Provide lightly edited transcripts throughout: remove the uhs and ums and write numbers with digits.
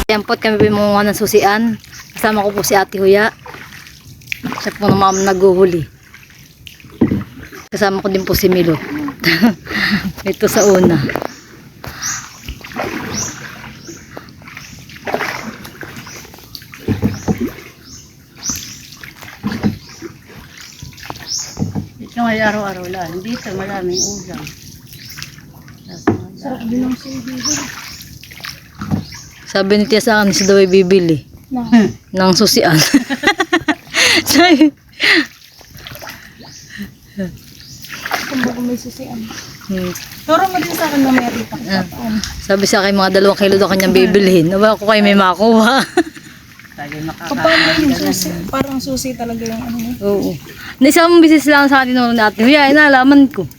Yan po, kami bimunga ng susian. Kasama ko po si Ate Huya. Siya po naman naghuhuli. Kasama ko din po si Milot. Ito sa una. Ito ay araw-araw lang. Dito maraming ulam. Sarap din ang sili. Sabi ni Tia sa akin, siya daw ay bibili. Ng susian. Sabi, kung may susian. Turo mo din sa akin mamaya dito. sabi sa akin, mga 2 kilo daw kanyang bibilhin. Aba ako kayo may makuha. Kapag yung susi, parang susi talaga yung ano mo. Oo. Naisang bisis lang sa atin noon natin. Huya, inalaman ko.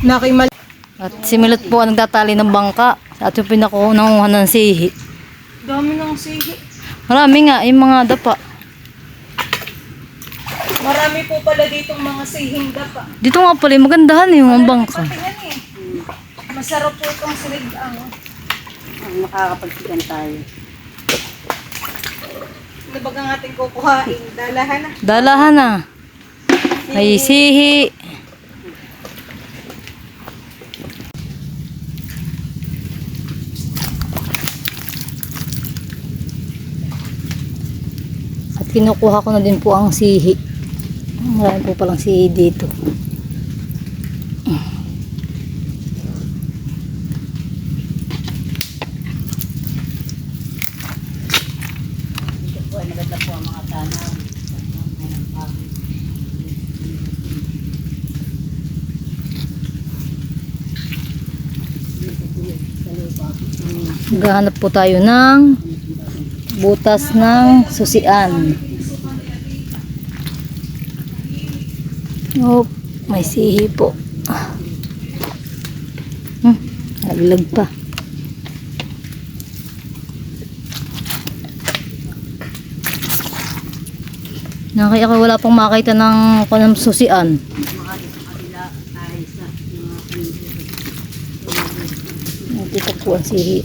Nakimal. At si Milot po ang nagtatali ng bangka. At yung pinakaunanguhan ng sihi. Dami ng sihi. Marami nga, yung mga dapa. Marami po pala ditong mga sihing dapa. Dito nga pala, magandahan yung mga bangka. Patingan eh. Masarap po itong siligang. Makakapagsigan tayo. Ano ba ang ating kukuhain? Dalahan na. Dalahan na. Ay, sihi. At kinukuha ko na din po ang sihi. Marami po palang sihi dito. Dito po ay maganda po ang mga tanaw. Maghahanap po tayo ng butas ng susian. Oh, may sihi po. Naglag pa. Kaya wala pang makita ng kanang susian. Dito po ang sihi.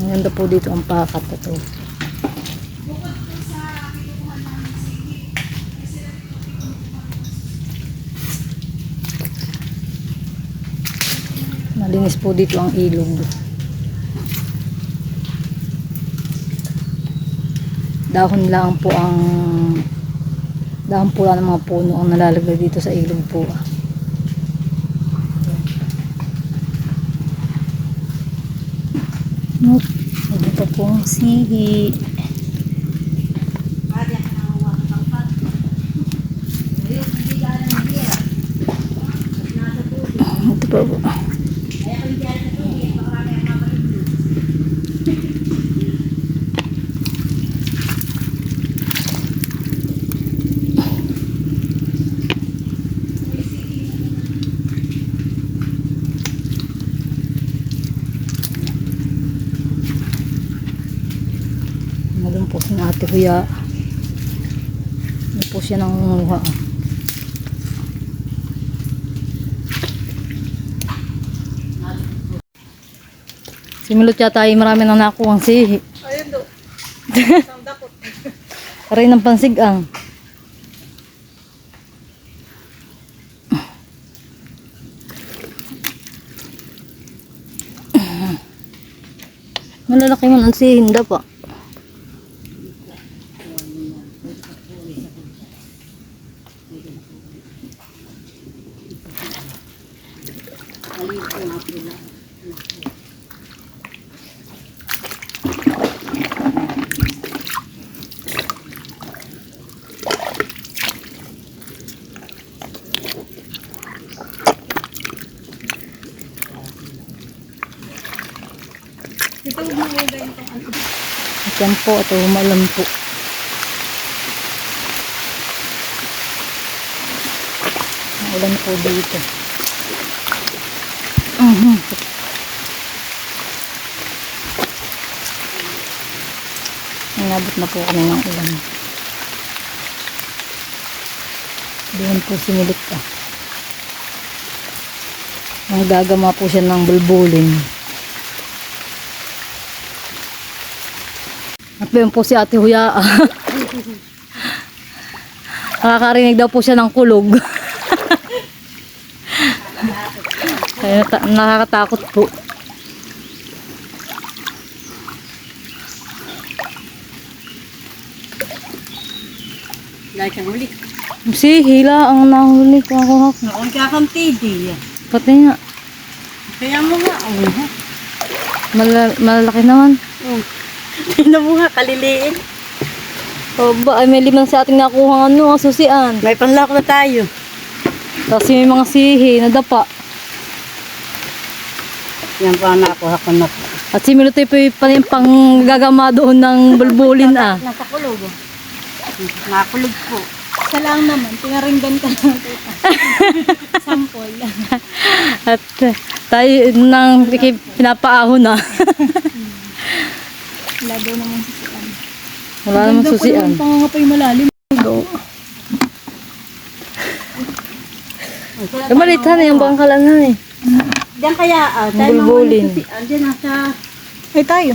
Maganda po dito ang pakat na to. Malinis po dito ang ilog. Dahon lang po ng mga puno ang nalalagay dito sa ilog po. Nope. Ito pa po ang sihi. Ito pa po. Doon po si Ate Huya. Doon po siya nangunguha. Si Milot yata ay marami nang nakuha ang sihi. Ayun do. Isang dakot. Aray ng pansigang. Malalaki man ang sihi, hindi pa. Ito maganda yung ano. At yan po, ito humalam po. Ulan po dito. Inabot na po kami ng ulan. Doon po sinilit ka. Nanggagama po siya ng bulbulin. At doon po si Ate Huya. Nakakarinig daw po siya ng kulog. Kaya nakakatakot po. Dahil kang huli. Si Hila ang nahuli ko ako. Noon ka kang tidi. Pati nga. Kaya mo nga. Malalaki naman. Tingnan mo nga, kaliliin. O ba, ay may limang sa ating nakuha ano, susian. May panlako na tayo. Tapos may mga sihi na dapa. Yan po ang nakuha ko na po. At si Milutoy po yung pang gagama doon ng bulbulin ah. Nasa kulog. Nakulog po. Isa lang naman, pinaringgan ka lang tita. Sample. At tayo nang pinapaahon na. Wala daw naman susian. Wala namang susian. Ang pangangapay malalim. Kamalitan na yung bangkalan na eh. Diyan kaya, tayo Bulbulin. Diyan nasa... Ay tayo.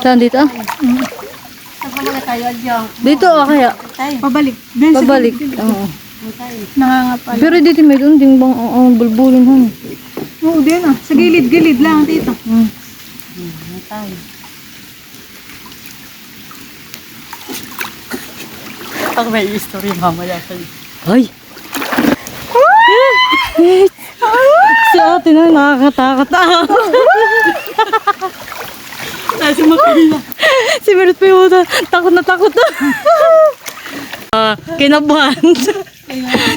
Saan dito ah? Saan pa mga tayo? Diyan. Dito ah kaya. Tayo. Pabalik. Then, Pabalik. Oo. Tayo. Nangangapal. Pero dito may doon ding bang bulbulin ha. Oo, din ah. Sa gilid-gilid lang tita. Tayo. Pag may history mamaya sa'yo. Ay! Si ate na nakakatakot ah. Tayo sumakina. Si Merit pa yung takot na takot na. Kinabahan.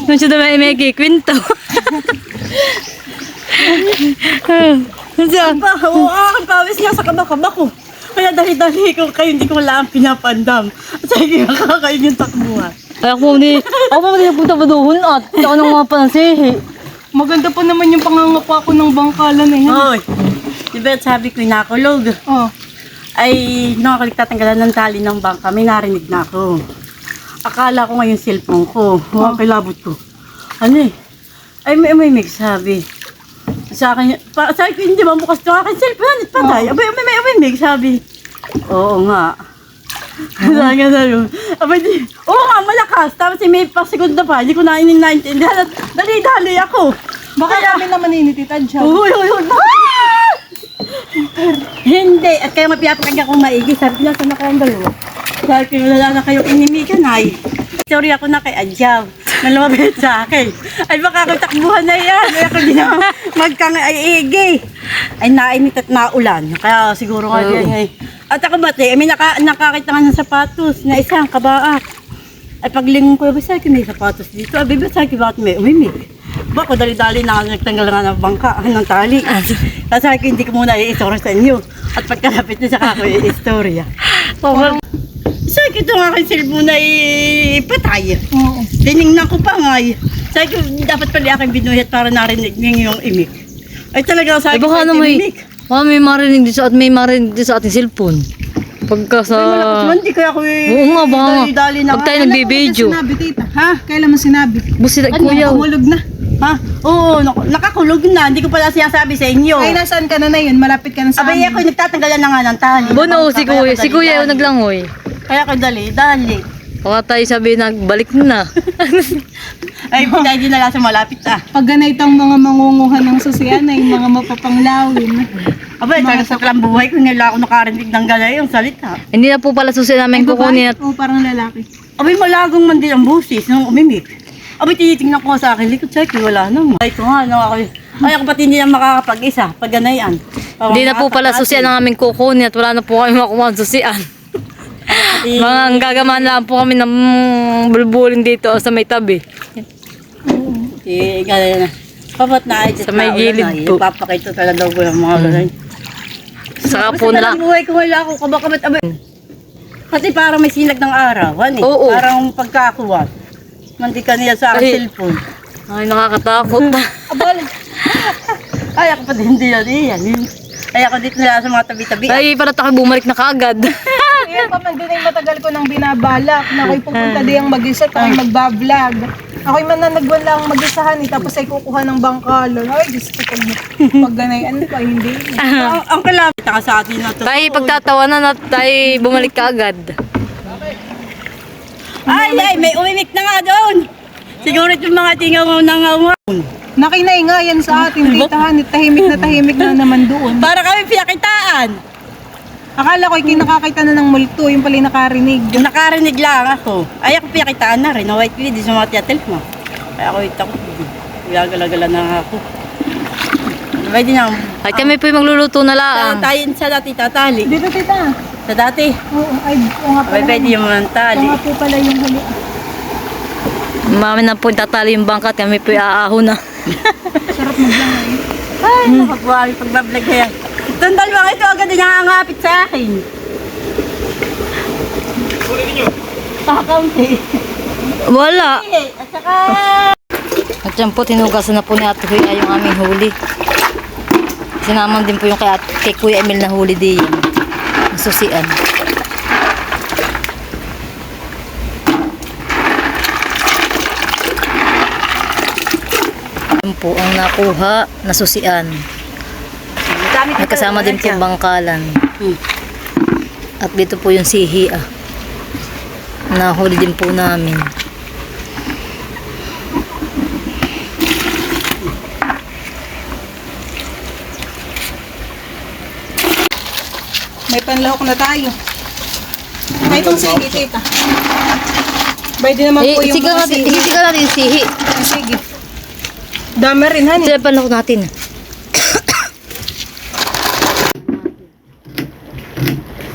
Nung siya naman may kikwento. Oo, pawis nga sa kabakaba ko. Kaya dali-dali ko kayo, hindi ko wala ang pinapandam. At sige, makakain yung takbuhan. Ay ako pa hindi napunta ba doon at ako nang mga pansihi. Maganda pa naman yung pangangapa ko ng bangkalan na yan. Hoy, di ba sabi ko nakulog? Oh. Ay, nung ako nagtatanggalan ng tali ng bangka, may narinig na ako. Akala ko ngayon cellphone ko. Huwag kilabot ko. Ano eh? Ay, may sabi. Sa akin, sabi ko, hindi ba bukas ito akin cellphone? Patay. Abay, may sabi. Oo nga. Sabi nga sa'yo. Abay, oo nga, malakas. Tapos may pasigunda pa. Hindi ko na naintindihan. Dali-dali ako. Baka namin naman inititad siya. Uy. Hindi. At kaya mapiyapakagyan kong maigi. Sabi ko, saan na kayong dalawa? Sabi ko, wala na kayong inimigan ay. Sorry ako na kay Adjaw. Nalumabit sa akin. Ay baka ako takbuhan na yan. Ay ako din naman magkang ay igi. Ay nainit at naulan. Kaya siguro nga yan ay. At ako bati, may nakakita nga ng sapatos na isang kabaak. Ay paglingon ko, sabi ko may sapatos dito. Ay bibi, sabi ko bakit may umimik. Bako dali-dali na nagtanggal nga ng bangka ng tali. Tapos sabi ko hindi ko muna i-istorya sa inyo. At pagkalapit niya sa ako i-istorya. Sabi ko ito nga aking cellphone ay patay. Oo. Tinignan ko pa nga eh. Sabi ko, dapat pala aking binuhat para narinig niya yung imik. Ay talaga sabi ko, Baka na may marinig din sa at may marinig din sa ating cellphone. Pagka sa... Ay malakas man, di kaya ako Oo nga, baka dali-dali na. pag tayo Kailan mo nagbibideo. sinabi tita? Ha? Kailan mo sinabi? Busi na kuya. Tumulog na. Ha? Oo, nakakulog na. Hindi ko pala sinasabi sa inyo. Ay, nasaan ka na yun? Malapit ka na sa Abay amin. ako nagtatanggalan na nga ng tali. Bono, si Kaya kuya. ako Si kuya yung dali-dali. naglangoy. Kaya ako dali-dali. Baka tayo sabi nagbalik na. Ay, dahil din nala sa malapit ah. Pag ganitong mga mangunguhan ng susian ay mga mapapanglawin. Abay, talaga sa kalang buhay ko, nila ako nakarinig ng galay yung salita. Hindi na po pala susi namin kukunin at Oo, parang lalaki. Abay, malagong man din ang busis nung umimik. Abay, tinitingnan ko sa akin, likod check, wala naman. Ay, ito nga, no, ako pati hindi na makakapag-isa, pag ganayan. hindi na po pala susi ang aming kukunin at wala na po kami makuha ang susian. Mga gagamaan lang po kami ng bulbulin dito sa may tabi. Gano'n na. Papat na ay Sa may gilid po. Ipapakita talaga daw ko yung mga gano'n. Saka po Basta na. talang buhay ko wala ako kabakamat. Abay. Kasi parang may sinag ng araw. Ano eh? Oo. Parang pagkakuha. Mantika niya sa aking Ay. cellphone. Ay, nakakatakot. Abal. Ay, ako pa din yan. Ay, ako dito nila sa mga tabi-tabi. Ay, para tayo bumalik na kaagad. Kaya pa man din ay matagal ko nang binabalak na ako'y pupunta diyang mag-isa at ako'y magbablog. Ako'y mananagwan lang mag-isahan tapos ay kukuha ng bangkalan. Ay, Diyos ko, pag ganayan ko ay hindi. Ang kalapit ka sa atin na to. Tayo pagtatawanan at tayo bumalik ka agad. Ay, may umimik na nga doon. Siguro yung mga tingaw na nga. Nakinay nga yan sa atin, titahan, tahimik na naman doon. Para kami piyakitaan. Akala ko'y kinakakita na ng multo, yung pala nakarinig. Nakarinig lang ako. Ay, ako piyakitaan na rin. Na white lady sa mga tiyatel mo. Ay, ako itakot. Gagala-gala na ako. Pwede na. Ay kami po magluluto na lang. Tayo sa dati tatali. Dito, tita. Sa dati. Oo, ay, oo nga Ay, pala. pwede yung mga Oo tali. nga po pala yung huli. Mami na po tatali yung bangkat, kami po aahon na. Sarap maglangay. Ay, nakapagbuhay pagbablog kaya. Itong dalawang ito agad na nangangapit sa akin. Pakaunti. Wala. At saka... At yan po, tinugasan na po ni Ate Kuya yung aming huli. Sinaman din po yung kay Kuya Emil na huli din. Ang susian. Yan po ang nakuha na susian. May kasama din po bangkalan. At dito po yung sihi nahuli din po namin. May panlahok na tayo. Ay, itong sige, tita. Pwede naman po yung Isigaw mga natin, sige. isigaw natin yung sihi. Sige. Dami rin, honey. Sila panlahok natin.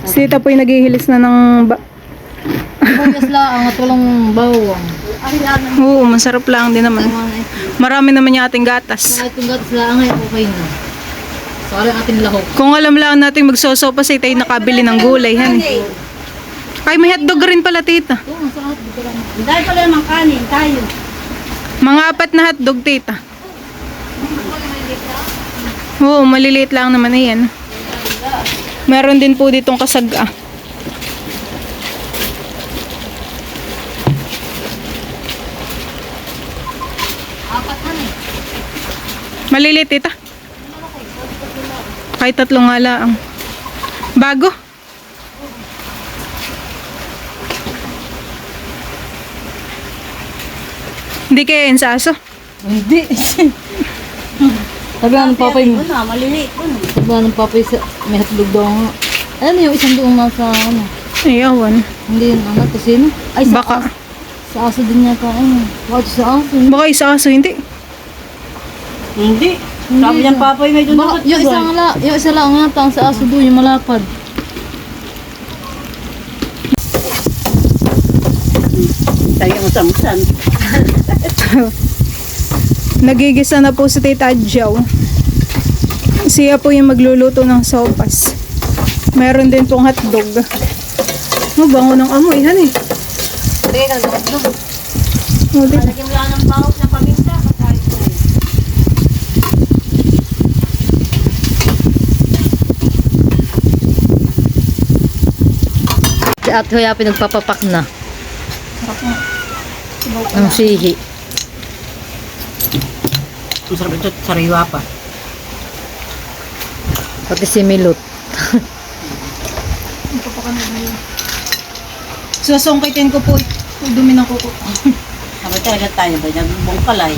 Si tita po yung naghihilis na ng... Buyas lang at walang bawang. Oo, masarap lang din naman. Marami naman yung ating gatas. Kahit yung gatas lang ay okay na. Saka lang ating lahok. Kung alam lang natin magsosopa sa tayo nakabili ng gulay, honey. Ay, may hotdog rin pala, tita. Oo, masarap. Dito lang. Dahil pala naman kanin tayo. Mga 4 na hotdog, tita. Oo, maliliit lang naman na yan. Meron din po ditong kasaga. Maliliit, tita. Kahit 3 nga lang. Bago? Hindi kaya yan sa aso? Hindi. Sabi nga ng papay mo. Ano, maliliit po. Sabi nga ng papay sa may hotdog daw nga. Ano yung isang doon nasa ano? Ayawan. Hindi yun ano, tosino? Ay, sa Baka. aso. Sa aso din yata. Ano? Bakit sa aso? Baka isa aso, hindi. Hindi. Sabi niya papoy may doon Baka, yung isa lang yata ang sa aso doon, yung malapad. Tayo ang samsan. Nagigisa na po si Tita Adjaw. Siya po yung magluluto ng sopas. Meron din pong hotdog. Bango ng amoy, honey. Hindi, hotdog. Oh, di- Lagyan mo lang ng bawang na paminta. Kasayos na yun. Si Ate Hoya pinagpapapak na. Ang sihi. Masarap ito, sariwa pa. Pati si Milot. Susungkitin ko po yung dumi ng kuko. Sabi talaga tayo ba? Nagbubong kalay.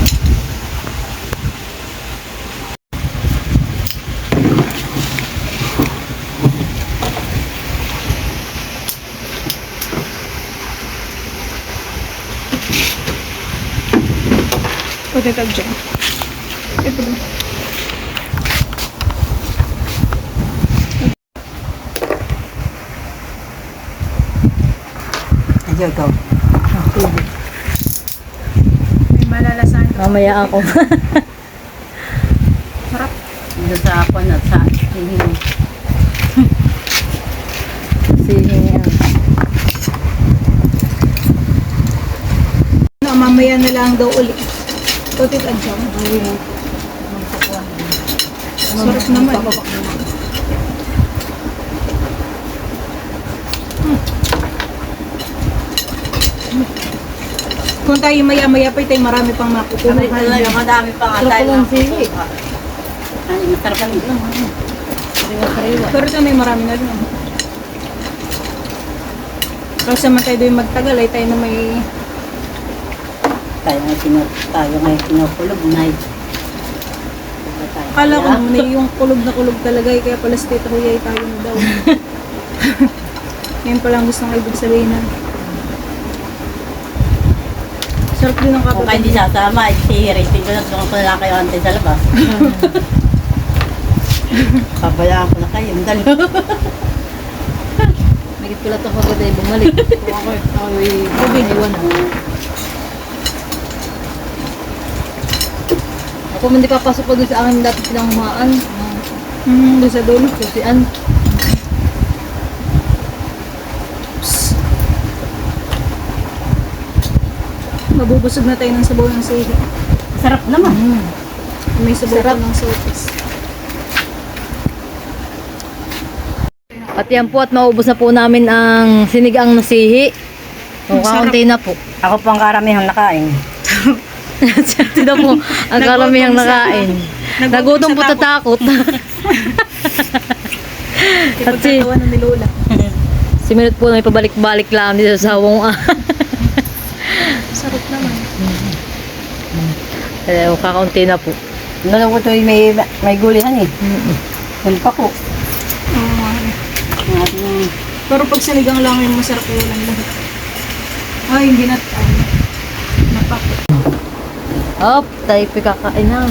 O, Tita Adjaw. Ito ba? Ayaw ikaw. May malalasahan ka. Mamaya ako. Sarap. Dito sa apon at sa hihing. Sihi yan. Mamaya na lang daw ulit. Ito, Tita Adjaw. Sarap naman. Kung tayo maya-maya pa tayo, marami pang makukuha. Sabay talaga, madami pa nga Sarap tayo. ko ng sili. Ay, masarap ang ito. Sariwa-sariwa. Pero sa may marami na rin. Kasi naman tayo doon magtagal, ay tayo na may... Tayo ngayon kinukulog, Nay. Akala ko naman eh, yung kulog na kulog talaga, eh, kaya pala sa tita kuya ay tayo na daw. Yan pala ang gusto ng ibig sabihin na. Sarap din ang Kung kayo hindi kapatid. sasama, i-rating ko na doon ko na lang kayo antay sa labas. Pabayaan ko na kayo, yung dalawa. Nagit ko lang ito kagad ay bumalik. Ay, iwan na. Ako man di papasok pa doon sa akin dati pinanghumaan. Doon sa dulo. Susian. Mabubusog na tayo ng sabaw ng sihi. Sarap naman. May sabaw Sarap. pa ng sotis. At yan po at maubos na po namin ang sinigang na sihi. O, kaunti na po. Ako po ang karamihang nakain. Ito na po ang karamihang nakain. Nagutom po tatakot. At si, Ipagkatawa na ni Lola. si Minute po may pabalik-balik lang dito sa sawong. Sarap naman. O, kakaunti na po. Nalaw ko ito may gulihan eh. Yan pa ko. Oo nga. Ang ating Pero pag sinigang lang yung masarap yung lang lahat. Ay, hindi na tayo. Napak. Hop, tayo pikakain na.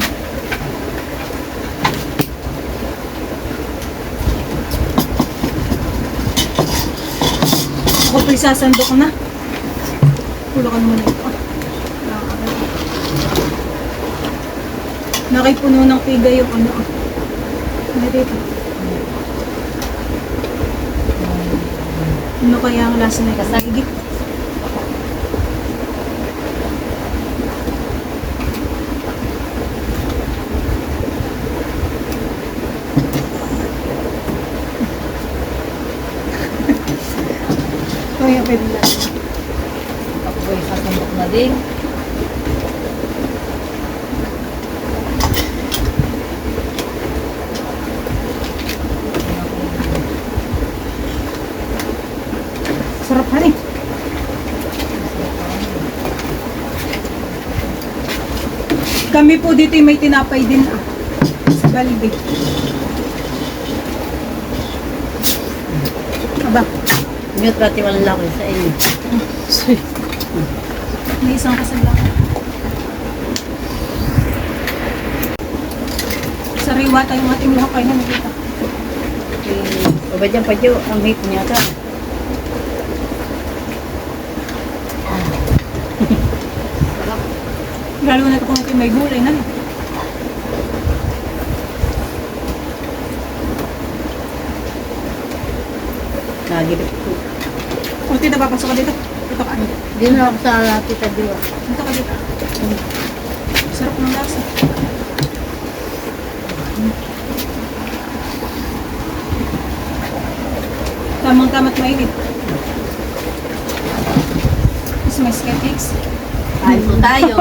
Ako pa isasandok na. Pulakan mo na ito. Nakipuno ng piga yung ano. Ano dito? Ano kaya ang lasa na kasagig? Kaya pwede lang. Ako po isasandok na din. Sarap pa rin. Kami po dito may tinapay din sa balde. Aba, mute pati wala ko sa inyo. may isang kasaglang. Sariwa tayong ating lakay na nakita. Baba dyan pa dyan, ang hip niya ka. Lalo na ito kung may gulay na. Nagilip ko. O, tita, papasok ka dito. Dito ka. Hindi na ako sa tita Diwa. Dito ka dito. Sarap ng lasa. Tamang-tamat mainit. Mas may skeptics. Kain po tayo.